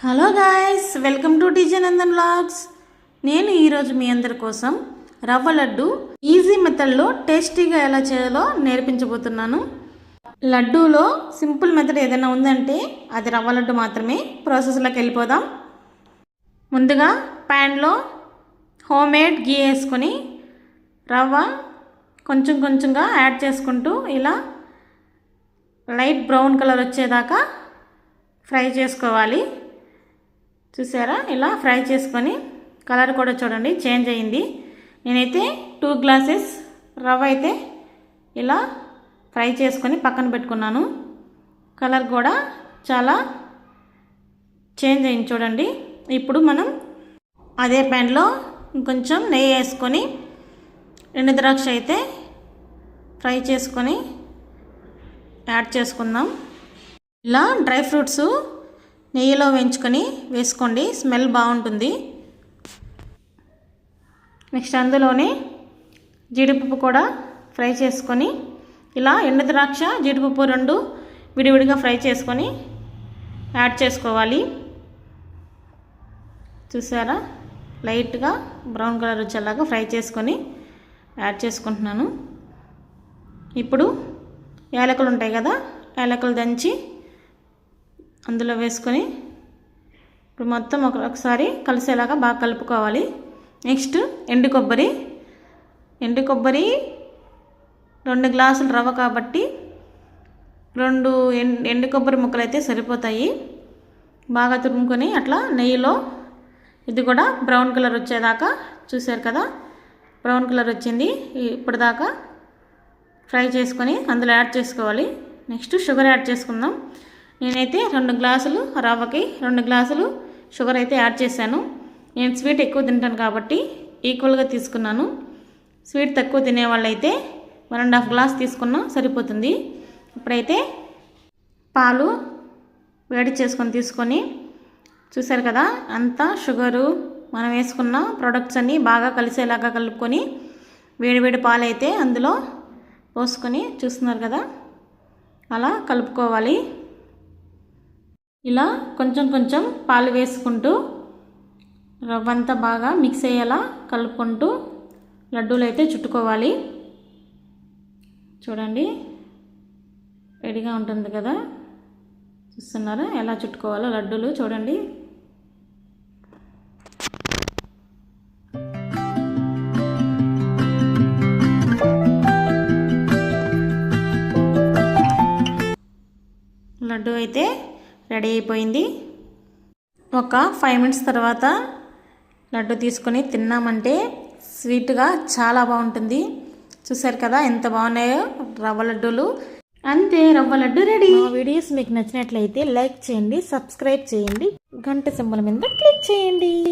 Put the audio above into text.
Hello guys, welcome to TJ Nandan vlogs. నేను ఈరోజు మీ అందరి కోసం రవ్వ లడ్డు ఈజీ మెథడ్లో టేస్టీగా ఎలా చేయాలో నేర్పించబోతున్నాను. లడ్డూలో సింపుల్ మెథడ్ ఏదైనా ఉందంటే అది రవ్వ లడ్డు మాత్రమే. ప్రాసెస్లోకి వెళ్ళిపోదాం. ముందుగా ప్యాన్లో హోమ్మేడ్ గీ వేసుకొని రవ్వ కొంచెం కొంచెంగా యాడ్ చేసుకుంటూ ఇలా లైట్ బ్రౌన్ కలర్ వచ్చేదాకా ఫ్రై చేసుకోవాలి. చూసారా, ఇలా ఫ్రై చేసుకొని కలర్ కూడా చూడండి చేంజ్ అయింది. నేనైతే 2 గ్లాసెస్ రవ్వ అయితే ఇలా ఫ్రై చేసుకొని పక్కన పెట్టుకున్నాను. కలర్ కూడా చాలా చేంజ్ అయింది చూడండి. ఇప్పుడు మనం అదే ప్యాన్లో ఇంకొంచెం నెయ్యి వేసుకొని ఎండు ద్రాక్ష అయితే ఫ్రై చేసుకొని యాడ్ చేసుకుందాం. ఇలా డ్రై ఫ్రూట్స్ నెయ్యిలో వేయించుకొని వేసుకోండి, స్మెల్ బాగుంటుంది. నెక్స్ట్ అందులోనే జీడిపప్పు కూడా ఫ్రై చేసుకొని ఇలా ఎండు ద్రాక్ష జీడిపప్పు 2 విడివిడిగా ఫ్రై చేసుకొని యాడ్ చేసుకోవాలి. చూసారా, లైట్గా బ్రౌన్ కలర్ వచ్చేలాగా ఫ్రై చేసుకొని యాడ్ చేసుకుంటున్నాను. ఇప్పుడు యాలకులు ఉంటాయి కదా, యాలకులు దంచి అందులో వేసుకొని ఇప్పుడు మొత్తం ఒకసారి కలిసేలాగా బాగా కలుపుకోవాలి. నెక్స్ట్ ఎండు కొబ్బరి 2 గ్లాసులు రవ్వ కాబట్టి 2 ఎండు కొబ్బరి ముక్కలు అయితే సరిపోతాయి. బాగా తురుముకొని అట్లా నెయ్యిలో ఇది కూడా బ్రౌన్ కలర్ వచ్చేదాకా, చూసారు కదా బ్రౌన్ కలర్ వచ్చింది, ఇప్పటిదాకా ఫ్రై చేసుకొని అందులో యాడ్ చేసుకోవాలి. నెక్స్ట్ షుగర్ యాడ్ చేసుకుందాం. నేనైతే 2 గ్లాసులు రవ్వకి 2 గ్లాసులు షుగర్ అయితే యాడ్ చేశాను. నేను స్వీట్ ఎక్కువ తింటాను కాబట్టి ఈక్వల్గా తీసుకున్నాను. స్వీట్ తక్కువ తినేవాళ్ళైతే 1.5 గ్లాస్ తీసుకున్నా సరిపోతుంది. ఇప్పుడైతే పాలు వేడి చేసుకొని తీసుకొని చూసారు కదా, అంతా షుగరు మనం వేసుకున్న ప్రోడక్ట్స్ అన్నీ బాగా కలిసేలాగా కలుపుకొని వేడివేడి పాలు అయితే అందులో పోసుకొని చూస్తున్నారు కదా అలా కలుపుకోవాలి. ఇలా కొంచెం కొంచెం పాలు వేసుకుంటూ రవ్వంతా బాగా మిక్స్ అయ్యేలా కలుపుకుంటూ లడ్డూలు అయితే చుట్టుకోవాలి. చూడండి రెడీగా ఉంటుంది కదా, చూస్తున్నారా ఎలా చుట్టుకోవాలో లడ్డూలు చూడండి. లడ్డు అయితే రెడీ అయిపోయింది. ఒక 5 మినిట్స్ తర్వాత లడ్డు తీసుకొని తిన్నామంటే స్వీట్గా చాలా బాగుంటుంది. చూసారు కదా ఎంత బాగున్నాయో రవ్వ లడ్డూలు. అంతే, రవ్వ లడ్డు రెడీ. మా వీడియోస్ మీకు నచ్చినట్లయితే లైక్ చేయండి, సబ్స్క్రైబ్ చేయండి, గంట సింబల్ మీద క్లిక్ చేయండి.